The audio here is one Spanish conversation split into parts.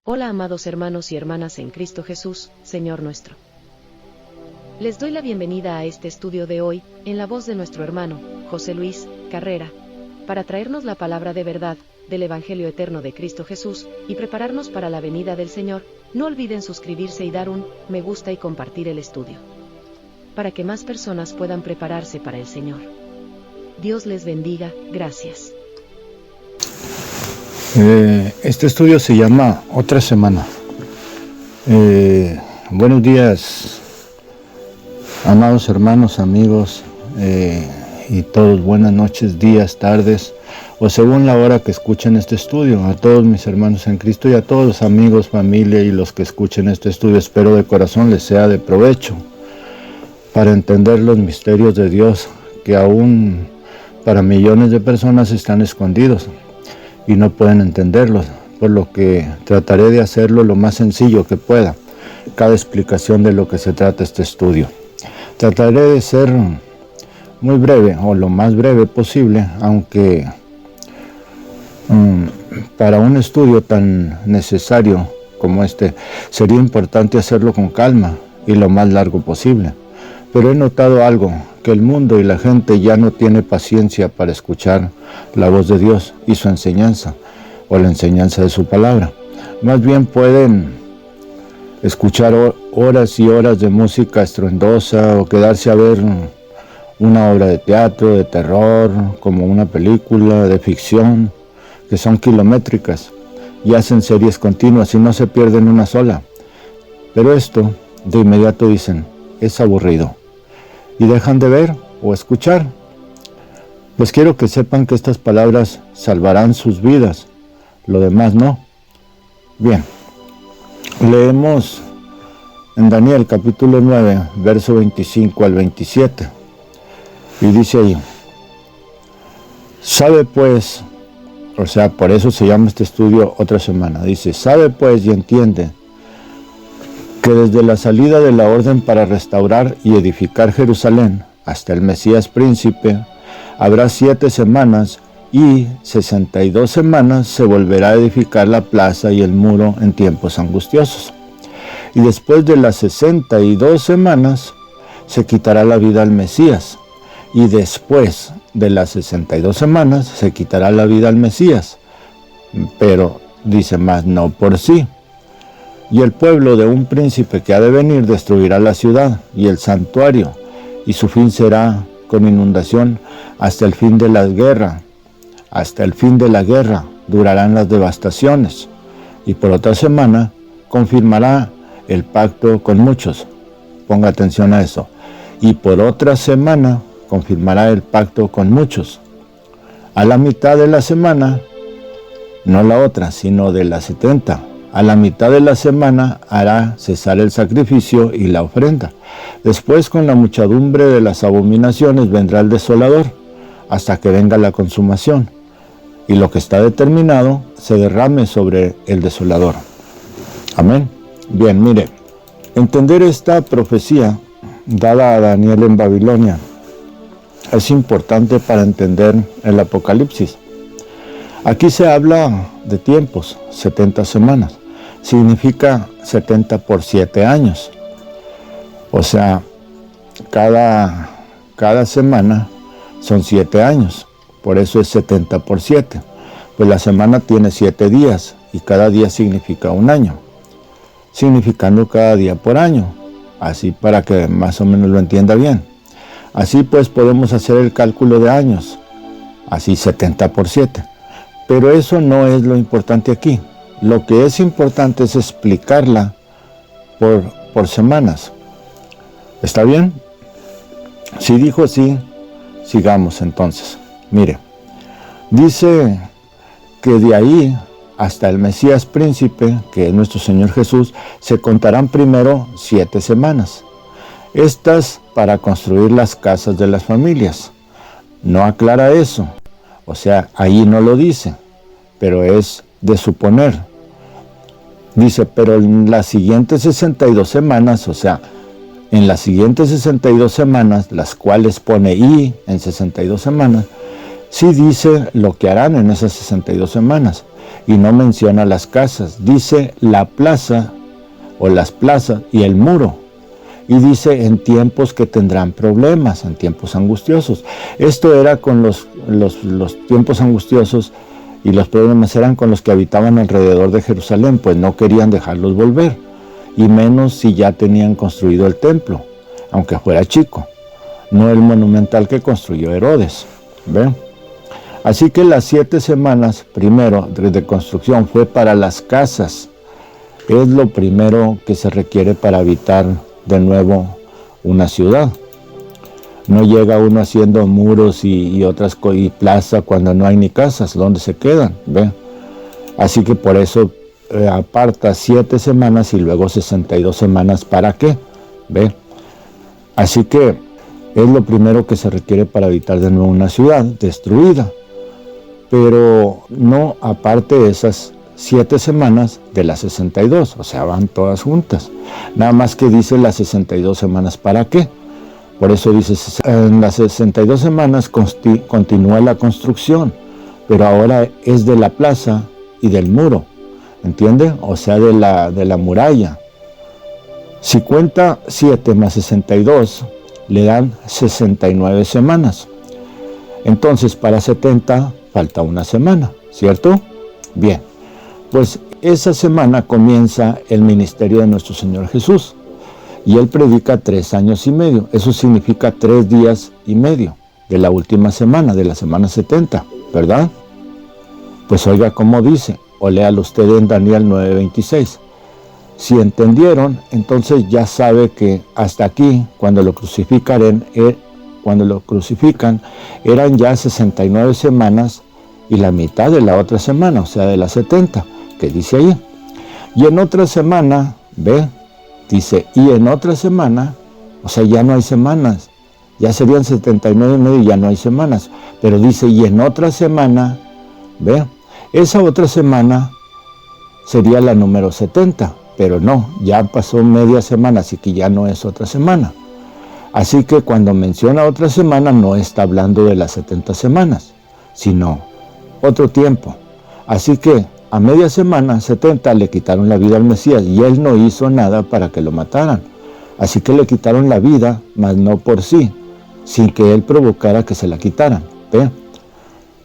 Hola amados hermanos y hermanas en Cristo Jesús, Señor nuestro. Les doy la bienvenida a este estudio de hoy, en la voz de nuestro hermano, José Luis Carrera, para traernos la palabra de verdad, del Evangelio eterno de Cristo Jesús, y prepararnos para la venida del Señor. No olviden suscribirse y dar un me gusta y compartir el estudio, para que más personas puedan prepararse para el Señor. Dios les bendiga, gracias. Este estudio se llama Otra Semana. Buenos días, amados hermanos, amigos, y todos, buenas noches, días, tardes, o según la hora que escuchen este estudio. A todos mis hermanos en Cristo y a todos los amigos, familia y los que escuchen este estudio, espero de corazón les sea de provecho para entender los misterios de Dios que aún para millones de personas están escondidos y no pueden entenderlos, por lo que trataré de hacerlo lo más sencillo que pueda, cada explicación de lo que se trata este estudio. Trataré de ser muy breve, o lo más breve posible, aunque para un estudio tan necesario como este, sería importante hacerlo con calma y lo más largo posible. Pero he notado algo, que el mundo y la gente ya no tiene paciencia para escuchar la voz de Dios y su enseñanza, o la enseñanza de su palabra. Más bien pueden escuchar horas y horas de música estruendosa, o quedarse a ver una obra de teatro, de terror, como una película de ficción, que son kilométricas, y hacen series continuas y no se pierden una sola. Pero esto, de inmediato dicen, es aburrido, y dejan de ver o escuchar. Pues quiero que sepan que estas palabras salvarán sus vidas, lo demás no. Bien, leemos en Daniel capítulo 9, verso 25 al 27, y dice ahí: sabe pues, o sea, por eso se llama este estudio Otra Semana, dice, sabe pues y entiende que desde la salida de la orden para restaurar y edificar Jerusalén hasta el Mesías príncipe, habrá 7 semanas y 62 semanas se volverá a edificar la plaza y el muro en tiempos angustiosos. Y después de las 62 semanas se quitará la vida al Mesías. Y después de las 62 semanas se quitará la vida al Mesías. Pero dice más, no por sí. Y el pueblo de un príncipe que ha de venir destruirá la ciudad y el santuario, y su fin será con inundación hasta el fin de la guerra. Hasta el fin de la guerra durarán las devastaciones. Y por otra semana confirmará el pacto con muchos. Ponga atención a eso. Y por otra semana confirmará el pacto con muchos. A la mitad de la semana, no la otra, sino de las 70, a la mitad de la semana hará cesar el sacrificio y la ofrenda. Después, con la muchedumbre de las abominaciones, vendrá el desolador, hasta que venga la consumación, y lo que está determinado se derrame sobre el desolador. Amén. Bien, mire, entender esta profecía dada a Daniel en Babilonia es importante para entender el Apocalipsis. Aquí se habla de tiempos, 70 semanas. Significa 70 por 7 años. O sea, cada semana son 7 años. Por eso es 70 por 7. Pues la semana tiene 7 días y cada día significa un año. Significando cada día por año. Así para que más o menos lo entienda bien. Así pues podemos hacer el cálculo de años. Así 70 por 7. Pero eso no es lo importante aquí. Lo que es importante es explicarla por semanas. ¿Está bien? Si dijo así, sigamos entonces. Mire, dice que de ahí hasta el Mesías príncipe, que es nuestro Señor Jesús, se contarán primero 7 semanas. Estas para construir las casas de las familias. No aclara eso. O sea, ahí no lo dice, pero es de suponer. Dice, pero en las siguientes 62 semanas, o sea, en las siguientes 62 semanas, las cuales pone y en 62 semanas, sí dice lo que harán en esas 62 semanas. y no menciona las casas. Dice la plaza o las plazas y el muro. Y dice en tiempos que tendrán problemas, en tiempos angustiosos. Esto era con los tiempos angustiosos, y los problemas eran con los que habitaban alrededor de Jerusalén, pues no querían dejarlos volver, y menos si ya tenían construido el templo, aunque fuera chico, no el monumental que construyó Herodes. ¿Ven? Así que las 7 semanas primero de construcción fue para las casas. Es lo primero que se requiere para habitar de nuevo una ciudad. No llega uno haciendo muros y otras y plaza cuando no hay ni casas, ¿dónde se quedan? ¿Ve? Así que por eso aparta 7 semanas y luego 62 semanas. ¿Para qué? ¿Ve? Así que es lo primero que se requiere para habitar de nuevo una ciudad destruida. Pero no aparte esas 7 semanas de las 62, o sea, van todas juntas. Nada más que dice las 62 semanas, ¿para qué? Por eso dice, en las 62 semanas continúa la construcción, pero ahora es de la plaza y del muro, ¿entiende? O sea, de la muralla. Si cuenta 7 más 62, le dan 69 semanas. Entonces, para 70 falta una semana, ¿cierto? Bien, pues esa semana comienza el ministerio de nuestro Señor Jesús. Y Él predica 3 años y medio. Eso significa 3 días y medio de la última semana, de la semana 70, ¿verdad? Pues oiga cómo dice, o léalo usted en Daniel 9:26. Si entendieron, entonces ya sabe que hasta aquí, cuando lo crucifican, eran ya 69 semanas y la mitad de la otra semana, o sea, de las 70, que dice ahí. Y en otra semana, ve, dice, y en otra semana, o sea, ya no hay semanas, ya serían 79 y medio y ya no hay semanas, pero dice, y en otra semana, ve, esa otra semana sería la número 70, pero no, ya pasó media semana, así que ya no es otra semana. Así que cuando menciona otra semana no está hablando de las 70 semanas, sino otro tiempo. Así que a media semana, 70, le quitaron la vida al Mesías y Él no hizo nada para que lo mataran. Así que le quitaron la vida, mas no por sí, sin que Él provocara que se la quitaran. ¿Ve?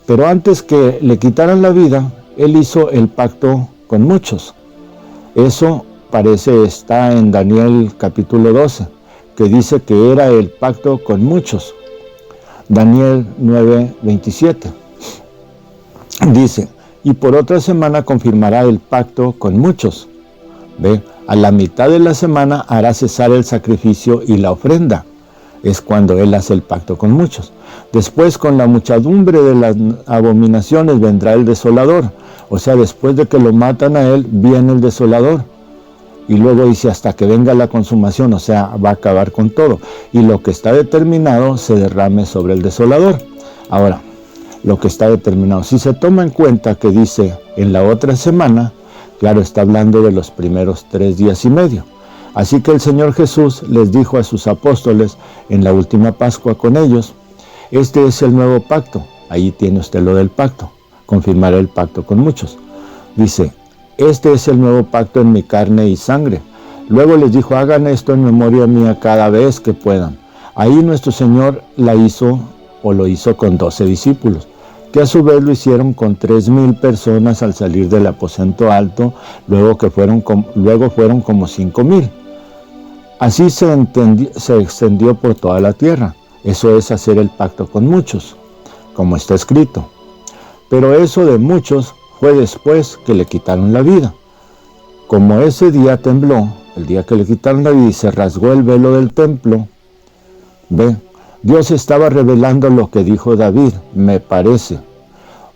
Pero antes que le quitaran la vida, Él hizo el pacto con muchos. Eso parece está en Daniel capítulo 12, que dice que era el pacto con muchos. Daniel 9:27 dice, y por otra semana confirmará el pacto con muchos. ¿Ve? A la mitad de la semana hará cesar el sacrificio y la ofrenda. Es cuando Él hace el pacto con muchos. Después, con la muchedumbre de las abominaciones, vendrá el desolador. O sea, después de que lo matan a Él, viene el desolador. Y luego dice, hasta que venga la consumación, o sea, va a acabar con todo. Y lo que está determinado se derrame sobre el desolador. Ahora, lo que está determinado, si se toma en cuenta que dice en la otra semana, claro, está hablando de los primeros 3 días y medio. Así que el Señor Jesús les dijo a sus apóstoles en la última Pascua con ellos, este es el nuevo pacto. Ahí tiene usted lo del pacto. Confirmaré el pacto con muchos. Dice, este es el nuevo pacto en mi carne y sangre. Luego les dijo, hagan esto en memoria mía cada vez que puedan. Ahí nuestro Señor lo hizo con 12 discípulos, que a su vez lo hicieron con 3,000 personas al salir del aposento alto, luego fueron como 5,000. Así se extendió por toda la tierra. Eso es hacer el pacto con muchos, como está escrito. Pero eso de muchos fue después que le quitaron la vida. Como ese día tembló, el día que le quitaron la vida y se rasgó el velo del templo, ve, Dios estaba revelando lo que dijo David, me parece.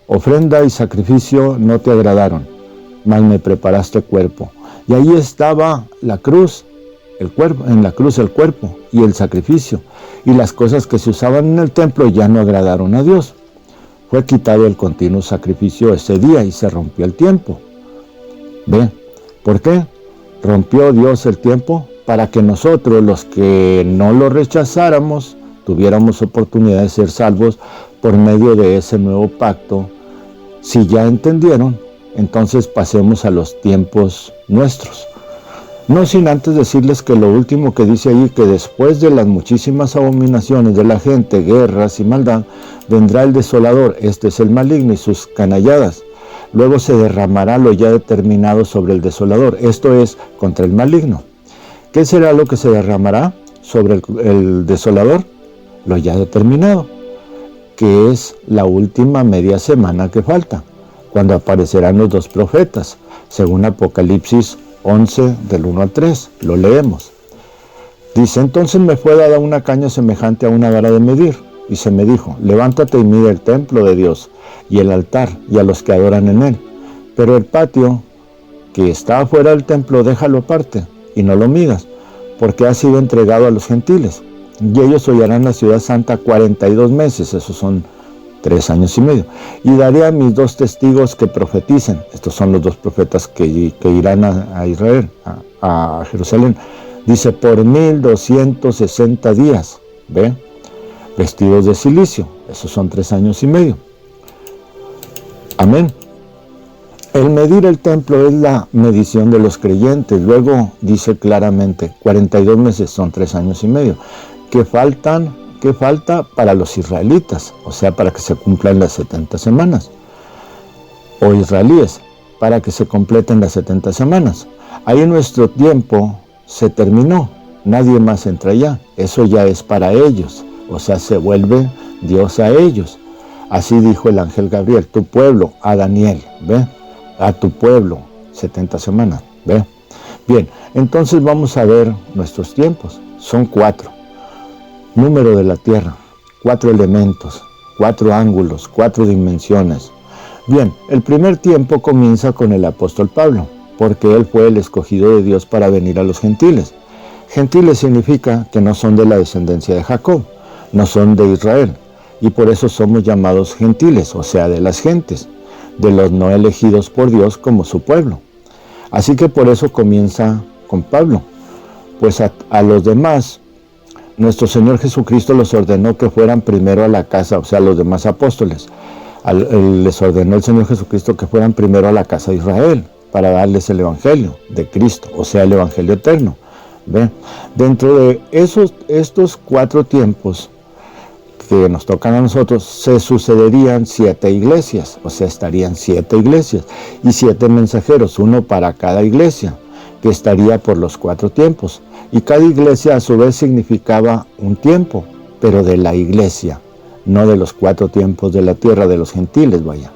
Ofrenda y sacrificio no te agradaron, mas me preparaste cuerpo. Y ahí estaba la cruz, el cuerpo, en la cruz el cuerpo y el sacrificio. Y las cosas que se usaban en el templo ya no agradaron a Dios. Fue quitado el continuo sacrificio ese día y se rompió el tiempo. ¿Ve? ¿Por qué? Rompió Dios el tiempo para que nosotros, los que no lo rechazáramos, tuviéramos oportunidad de ser salvos por medio de ese nuevo pacto. Si ya entendieron, entonces pasemos a los tiempos nuestros. No sin antes decirles que lo último que dice ahí, que después de las muchísimas abominaciones de la gente, guerras y maldad, vendrá el desolador, este es el maligno y sus canalladas. Luego se derramará lo ya determinado sobre el desolador, esto es, contra el maligno. ¿Qué será lo que se derramará sobre el desolador? Lo ya determinado, que es la última media semana que falta, cuando aparecerán los dos profetas, según Apocalipsis 11, del 1 al 3, lo leemos. Dice, entonces me fue dada una caña semejante a una vara de medir, y se me dijo, levántate y mide el templo de Dios, y el altar, y a los que adoran en él. Pero el patio que está afuera del templo, déjalo aparte, y no lo midas, porque ha sido entregado a los gentiles. Y ellos hollarán la ciudad santa 42 meses, esos son 3 años y medio. Y daré a mis 2 testigos que profeticen, estos son los 2 profetas que irán a Israel, a Jerusalén. Dice, por 1260 días, ¿ve? Vestidos de silicio, esos son 3 años y medio. Amén. El medir el templo es la medición de los creyentes. Luego dice claramente, 42 meses son 3 años y medio. ¿Qué falta para los israelitas? O sea, para que se cumplan las 70 semanas. O israelíes, para que se completen las 70 semanas. Ahí nuestro tiempo se terminó. Nadie más entra allá. Eso ya es para ellos. O sea, se vuelve Dios a ellos. Así dijo el ángel Gabriel, tu pueblo, a Daniel, ¿ve? A tu pueblo, 70 semanas, ¿ve? Bien, entonces vamos a ver nuestros tiempos. Son 4. Número de la tierra, 4 elementos, 4 ángulos, 4 dimensiones. Bien, el primer tiempo comienza con el apóstol Pablo, porque él fue el escogido de Dios para venir a los gentiles. Gentiles significa que no son de la descendencia de Jacob, no son de Israel, y por eso somos llamados gentiles, o sea, de las gentes, de los no elegidos por Dios como su pueblo. Así que por eso comienza con Pablo, pues a los demás, nuestro Señor Jesucristo los ordenó que fueran primero a la casa, o sea, los demás apóstoles. Les ordenó el Señor Jesucristo que fueran primero a la casa de Israel, para darles el Evangelio de Cristo, o sea, el Evangelio eterno. ¿Ve? Dentro de estos 4 tiempos que nos tocan a nosotros, se sucederían 7 iglesias, o sea, estarían 7 iglesias, y 7 mensajeros, uno para cada iglesia, que estaría por los 4 tiempos. Y cada iglesia a su vez significaba un tiempo, pero de la iglesia, no de los 4 tiempos de la tierra, de los gentiles, vaya.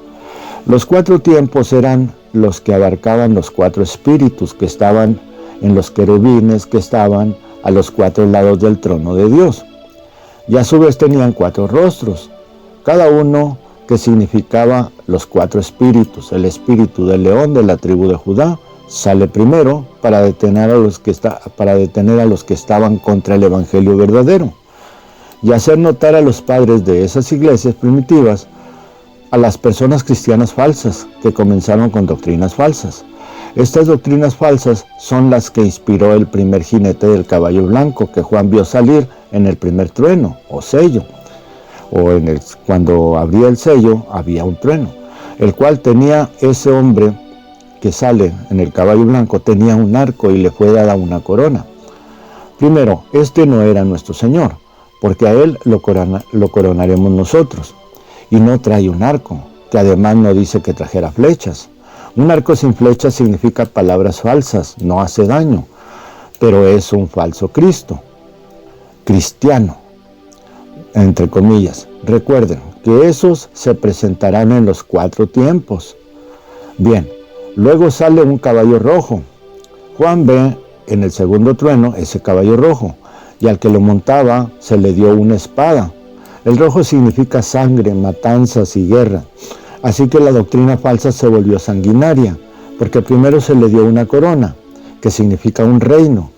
Los 4 tiempos eran los que abarcaban los 4 espíritus que estaban en los querubines, que estaban a los 4 lados del trono de Dios. Y a su vez tenían 4 rostros, cada uno que significaba los 4 espíritus. El espíritu del león de la tribu de Judá sale primero para detener a los que estaban contra el evangelio verdadero y hacer notar a los padres de esas iglesias primitivas a las personas cristianas falsas que comenzaron con doctrinas falsas. Estas doctrinas falsas son las que inspiró el primer jinete del caballo blanco que Juan vio salir en el primer trueno o sello, cuando abría el sello había un trueno, el cual tenía ese hombre que sale en el caballo blanco, tenía un arco y le fue dada una corona. Primero, este no era nuestro Señor, porque a él lo coronaremos nosotros, y no trae un arco, que además no dice que trajera flechas. Un arco sin flechas significa palabras falsas, no hace daño, pero es un falso Cristo, cristiano, entre comillas. Recuerden que esos se presentarán en los 4 tiempos. Bien, luego sale un caballo rojo. Juan ve en el segundo trueno ese caballo rojo, y al que lo montaba se le dio una espada. El rojo significa sangre, matanzas y guerra. Así que la doctrina falsa se volvió sanguinaria, porque primero se le dio una corona, que significa un reino.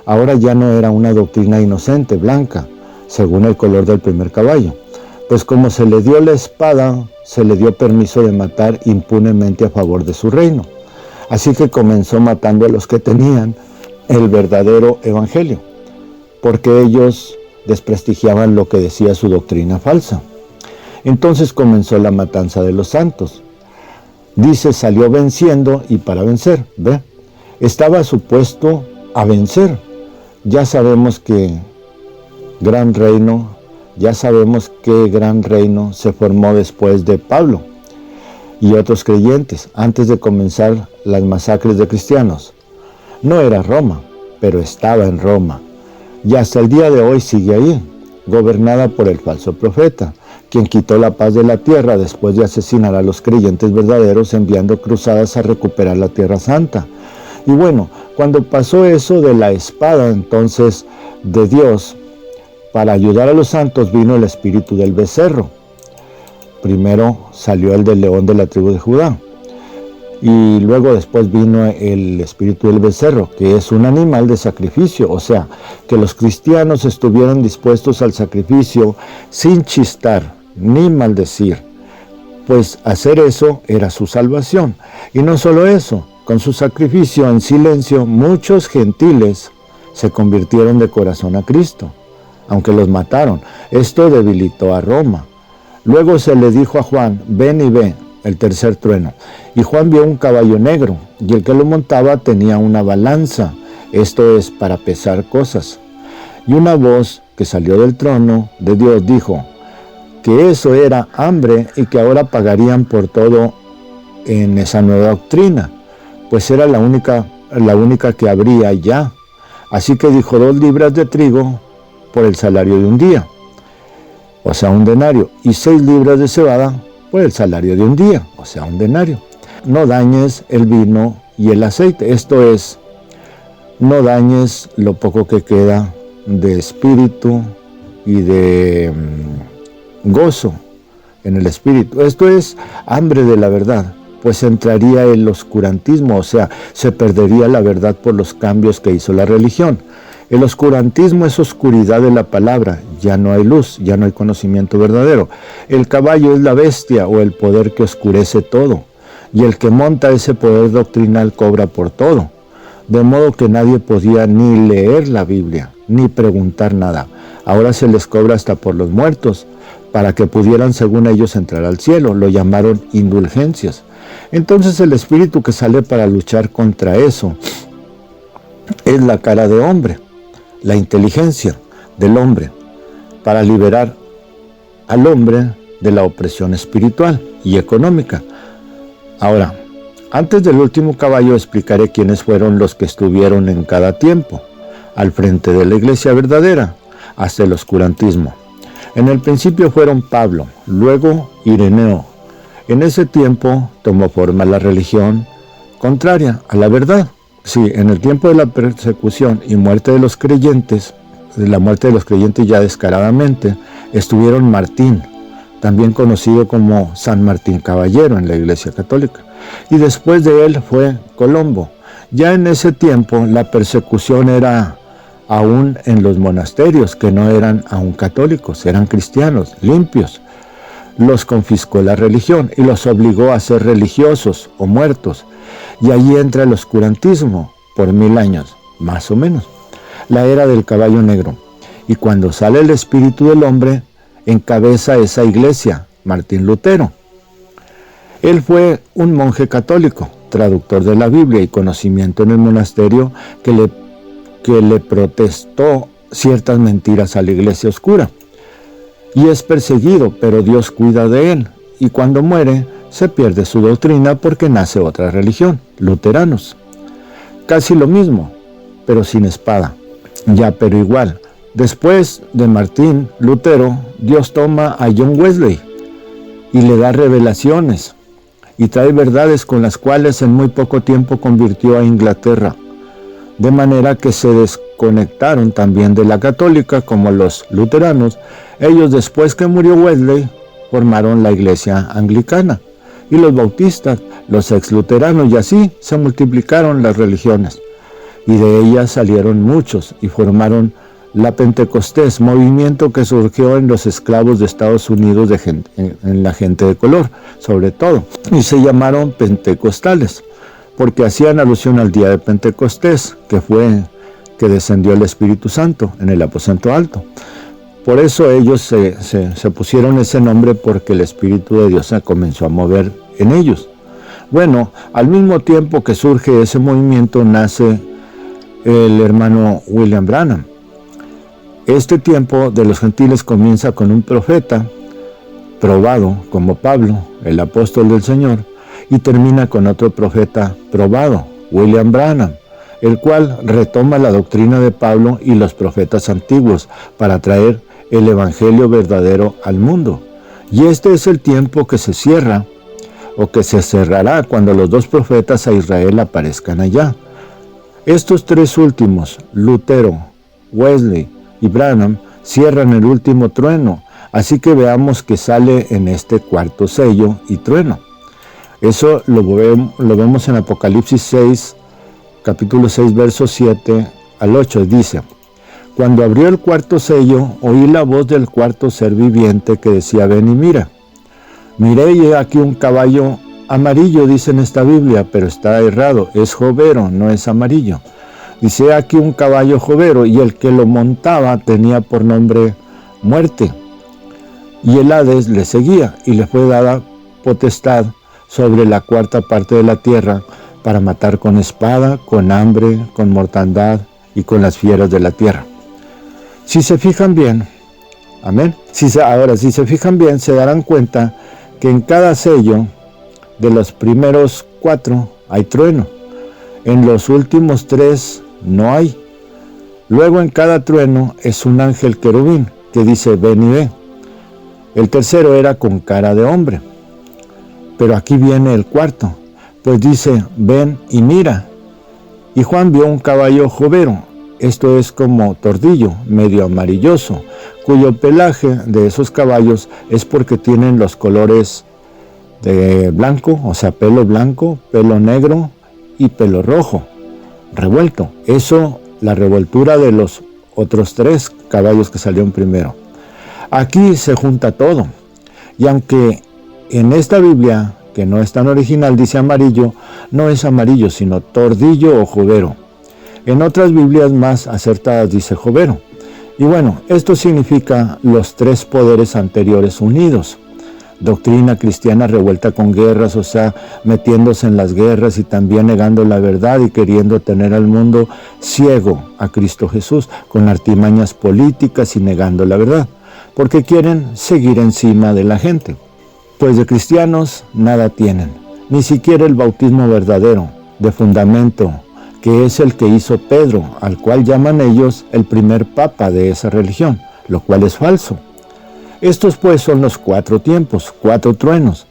Ahora ya no era una doctrina inocente, blanca, según el color del primer caballo. Pues como se le dio la espada, se le dio permiso de matar impunemente a favor de su reino. Así que comenzó matando a los que tenían el verdadero evangelio, porque ellos desprestigiaban lo que decía su doctrina falsa. Entonces comenzó la matanza de los santos. Dice, salió venciendo y para vencer, ¿ve? Estaba supuesto a vencer. Ya sabemos que gran reino, ya sabemos qué gran reino se formó después de Pablo y otros creyentes, antes de comenzar las masacres de cristianos. No era Roma, pero estaba en Roma. Y hasta el día de hoy sigue ahí, gobernada por el falso profeta, quien quitó la paz de la tierra después de asesinar a los creyentes verdaderos enviando cruzadas a recuperar la Tierra Santa. Y bueno, cuando pasó eso de la espada entonces de Dios, para ayudar a los santos vino el espíritu del becerro. Primero salió el del león de la tribu de Judá. Y luego después vino el espíritu del becerro, que es un animal de sacrificio. O sea, que los cristianos estuvieran dispuestos al sacrificio sin chistar ni maldecir. Pues hacer eso era su salvación. Y no solo eso, con su sacrificio en silencio, muchos gentiles se convirtieron de corazón a Cristo, aunque los mataron. Esto debilitó a Roma. Luego se le dijo a Juan, ven y ve el tercer trueno. Y Juan vio un caballo negro, y el que lo montaba tenía una balanza, esto es, para pesar cosas. Y una voz que salió del trono de Dios dijo que eso era hambre y que ahora pagarían por todo en esa nueva doctrina, pues era la única que habría ya. Así que dijo 2 libras de trigo por el salario de un día, o sea, un denario, y 6 libras de cebada por el salario de un día, o sea, un denario. No dañes el vino y el aceite, esto es, no dañes lo poco que queda de espíritu y de gozo en el espíritu. Esto es hambre de la verdad, pues entraría el oscurantismo, o sea, se perdería la verdad por los cambios que hizo la religión. El oscurantismo es oscuridad de la palabra, ya no hay luz, ya no hay conocimiento verdadero. El caballo es la bestia o el poder que oscurece todo, y el que monta ese poder doctrinal cobra por todo, de modo que nadie podía ni leer la Biblia, ni preguntar nada. Ahora se les cobra hasta por los muertos, para que pudieran según ellos entrar al cielo. Lo llamaron indulgencias. Entonces el espíritu que sale para luchar contra eso es la cara de hombre, la inteligencia del hombre, para liberar al hombre de la opresión espiritual y económica. Ahora, antes del último caballo explicaré quiénes fueron los que estuvieron en cada tiempo, al frente de la iglesia verdadera, hasta el oscurantismo. En el principio fueron Pablo, luego Ireneo. En ese tiempo tomó forma la religión contraria a la verdad. Sí, en el tiempo de la persecución y muerte de los creyentes, de la muerte de los creyentes ya descaradamente, estuvieron Martín, también conocido como San Martín Caballero en la Iglesia Católica. Y después de él fue Colombo. Ya en ese tiempo la persecución era aún en los monasterios, que no eran aún católicos, eran cristianos, limpios. Los confiscó la religión y los obligó a ser religiosos o muertos. Y allí entra el oscurantismo por 1000 años, más o menos, la era del caballo negro. Y cuando sale el espíritu del hombre, encabeza esa iglesia, Martín Lutero. Él fue un monje católico, traductor de la Biblia y conocimiento en el monasterio que le protestó ciertas mentiras a la iglesia oscura. Y es perseguido, pero Dios cuida de él. Y cuando muere, se pierde su doctrina porque nace otra religión, luteranos. Casi lo mismo, pero sin espada. Ya, pero igual. Después de Martín Lutero, Dios toma a John Wesley y le da revelaciones y trae verdades con las cuales en muy poco tiempo convirtió a Inglaterra. De manera que se desconectaron también de la católica como los luteranos. Ellos, después que murió Wesley, formaron la iglesia anglicana, y los bautistas, los ex-luteranos, y así se multiplicaron las religiones. Y de ellas salieron muchos y formaron la Pentecostés, movimiento que surgió en los esclavos de Estados Unidos, en la gente de color, sobre todo, y se llamaron pentecostales, porque hacían alusión al día de Pentecostés, que fue que descendió el Espíritu Santo en el aposento alto. Por eso ellos se pusieron ese nombre, porque el Espíritu de Dios se comenzó a mover en ellos. Bueno, al mismo tiempo que surge ese movimiento, nace el hermano William Branham. Este tiempo de los gentiles comienza con un profeta probado como Pablo, el apóstol del Señor, y termina con otro profeta probado, William Branham, el cual retoma la doctrina de Pablo y los profetas antiguos para traer el evangelio verdadero al mundo. Y este es el tiempo que se cierra o que se cerrará cuando los dos profetas a Israel aparezcan allá. Estos tres últimos, Lutero, Wesley y Branham, cierran el último trueno, así que veamos que sale en este cuarto sello y trueno. Eso lo vemos en Apocalipsis 6, capítulo 6, versos 7 al 8, dice: Cuando abrió el cuarto sello, oí la voz del cuarto ser viviente que decía: ven y mira. Miré y he aquí un caballo amarillo, dice en esta Biblia, pero está errado, es jovero, no es amarillo. Dice: he aquí un caballo jovero, y el que lo montaba tenía por nombre Muerte. Y el Hades le seguía, y le fue dada potestad sobre la cuarta parte de la tierra, para matar con espada, con hambre, con mortandad y con las fieras de la tierra. Si se fijan bien, amén. Ahora, si se fijan bien, se darán cuenta que en cada sello de los primeros 4 hay trueno. En los últimos 3 no hay. Luego en cada trueno es un ángel querubín que dice: ven y ve. El tercero era con cara de hombre. Pero aquí viene el cuarto, pues dice: ven y mira. Y Juan vio un caballo jovero, esto es como tordillo, medio amarilloso, cuyo pelaje de esos caballos es porque tienen los colores de blanco, o sea, pelo blanco, pelo negro y pelo rojo, revuelto. Eso, la revoltura de los otros 3 caballos que salieron primero. Aquí se junta todo. Y aunque en esta Biblia, que no es tan original, dice amarillo, no es amarillo, sino tordillo o jovero. En otras Biblias más acertadas dice jovero. Y bueno, esto significa los 3 poderes anteriores unidos. Doctrina cristiana revuelta con guerras, o sea, metiéndose en las guerras y también negando la verdad y queriendo tener al mundo ciego a Cristo Jesús, con artimañas políticas y negando la verdad, porque quieren seguir encima de la gente. Pues de cristianos nada tienen, ni siquiera el bautismo verdadero, de fundamento, que es el que hizo Pedro, al cual llaman ellos el primer papa de esa religión, lo cual es falso. Estos pues son los 4 tiempos, 4 truenos,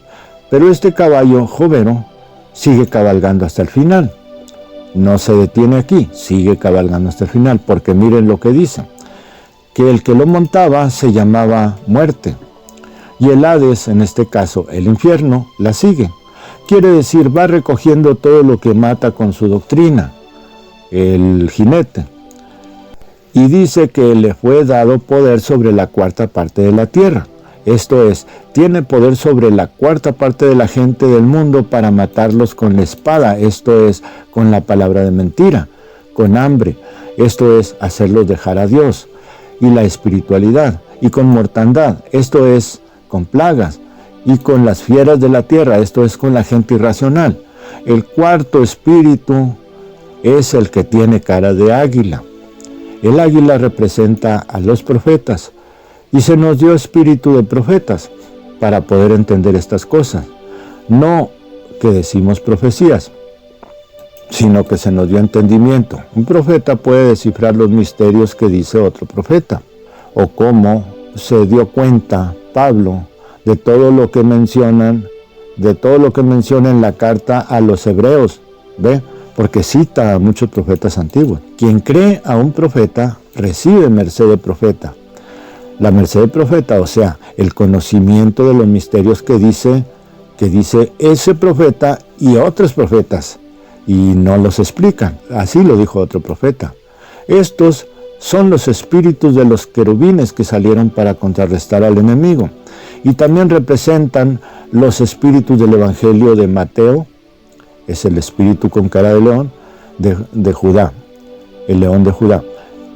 pero este caballo jovero sigue cabalgando hasta el final. No se detiene aquí, sigue cabalgando hasta el final, porque miren lo que dice, que el que lo montaba se llamaba Muerte, y el Hades, en este caso el infierno, la sigue. Quiere decir, va recogiendo todo lo que mata con su doctrina, el jinete. Y dice que le fue dado poder sobre la cuarta parte de la tierra. Esto es, tiene poder sobre la cuarta parte de la gente del mundo para matarlos con la espada. Esto es, con la palabra de mentira, con hambre. Esto es, hacerlos dejar a Dios. Y la espiritualidad. Y con mortandad. Esto es, con plagas. Y con las fieras de la tierra. Esto es, con la gente irracional. El cuarto espíritu es el que tiene cara de águila. El águila representa a los profetas, y se nos dio espíritu de profetas para poder entender estas cosas. No que decimos profecías, sino que se nos dio entendimiento. Un profeta puede descifrar los misterios que dice otro profeta, o cómo se dio cuenta Pablo de todo lo que menciona en la carta a los hebreos, ¿ve? Porque cita a muchos profetas antiguos. Quien cree a un profeta recibe merced de profeta. La merced de profeta, o sea, el conocimiento de los misterios que dice ese profeta y otros profetas, y no los explican. Así lo dijo otro profeta. Estos son los espíritus de los querubines que salieron para contrarrestar al enemigo. Y también representan los espíritus del Evangelio de Mateo, es el espíritu con cara de león de Judá, el león de Judá.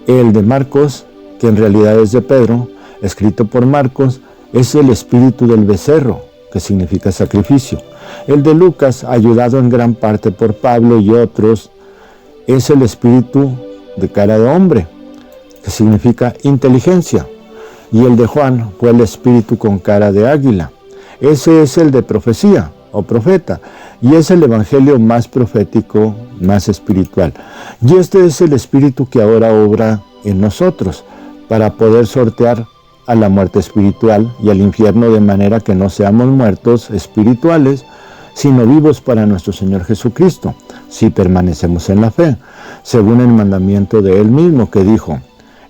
El de Marcos, que en realidad es de Pedro, escrito por Marcos, es el espíritu del becerro, que significa sacrificio. El de Lucas, ayudado en gran parte por Pablo y otros, es el espíritu de cara de hombre, que significa inteligencia. Y el de Juan fue el espíritu con cara de águila. Ese es el de profecía o profeta, y es el evangelio más profético, más espiritual. Y este es el espíritu que ahora obra en nosotros, para poder sortear a la muerte espiritual y al infierno, de manera que no seamos muertos espirituales, sino vivos para nuestro Señor Jesucristo, si permanecemos en la fe, según el mandamiento de Él mismo, que dijo: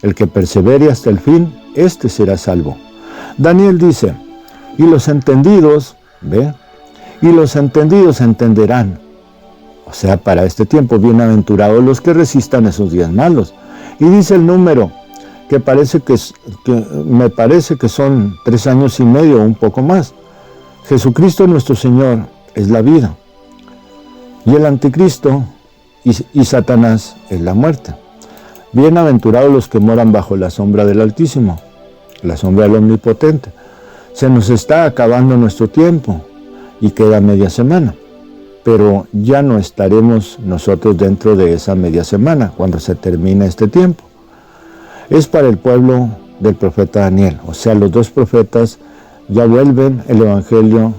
el que persevere hasta el fin, éste será salvo. Daniel dice: y los entendidos, ¿ve? Y los entendidos entenderán. O sea, para este tiempo, bienaventurados los que resistan esos días malos. Y dice el número, que me parece que son 3 años y medio o un poco más. Jesucristo nuestro Señor es la vida, y el anticristo y Satanás es la muerte. Bienaventurados los que moran bajo la sombra del Altísimo, la sombra del Omnipotente. Se nos está acabando nuestro tiempo y queda media semana, pero ya no estaremos nosotros dentro de esa media semana cuando se termine este tiempo. Es para el pueblo del profeta Daniel, o sea, los 2 profetas ya vuelven el evangelio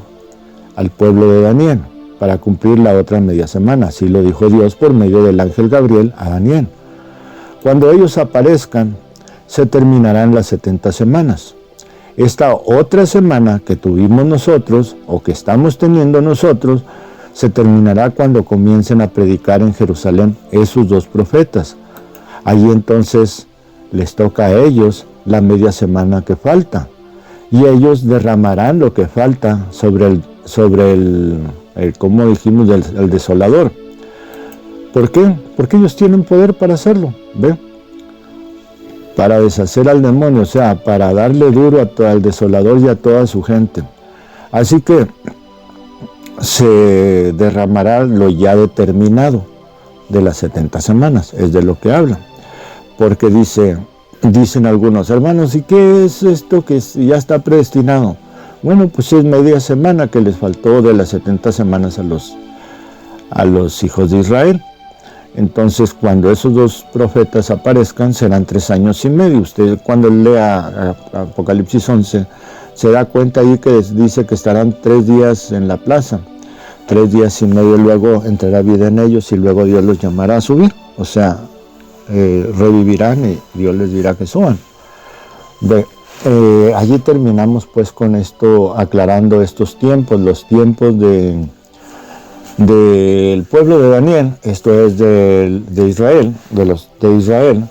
al pueblo de Daniel para cumplir la otra media semana. Así lo dijo Dios por medio del ángel Gabriel a Daniel. Cuando ellos aparezcan, se terminarán las 70 semanas. Esta otra semana que tuvimos nosotros, o que estamos teniendo nosotros, se terminará cuando comiencen a predicar en Jerusalén esos 2 profetas. Allí entonces les toca a ellos la media semana que falta, y ellos derramarán lo que falta sobre el como dijimos, el desolador. ¿Por qué? Porque ellos tienen poder para hacerlo, ¿ve? Para deshacer al demonio, o sea, para darle duro al desolador y a toda su gente. Así que se derramará lo ya determinado de las 70 semanas, es de lo que habla. Porque dicen algunos hermanos, ¿y qué es esto que ya está predestinado? Bueno, pues es media semana que les faltó de las 70 semanas a los hijos de Israel. Entonces, cuando esos 2 profetas aparezcan, serán 3 años y medio. Usted, cuando lea Apocalipsis 11, se da cuenta ahí que dice que estarán 3 días en la plaza, 3 días y medio, luego entrará vida en ellos y luego Dios los llamará a subir. O sea, revivirán y Dios les dirá que suban. Allí terminamos pues con esto, aclarando estos tiempos, los tiempos del pueblo de Daniel, esto es de Israel, de Israel,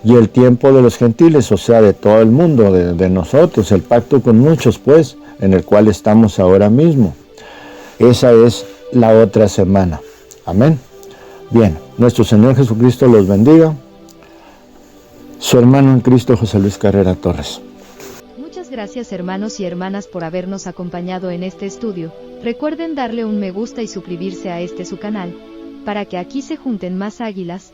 y el tiempo de los gentiles, o sea, de todo el mundo, de nosotros, el pacto con muchos pues, en el cual estamos ahora mismo. Esa es la otra semana. Amén. Bien, nuestro Señor Jesucristo los bendiga. Su hermano en Cristo, José Luis Carrera Torres. Muchas gracias, hermanos y hermanas, por habernos acompañado en este estudio. Recuerden darle un me gusta y suscribirse a su canal, para que aquí se junten más águilas,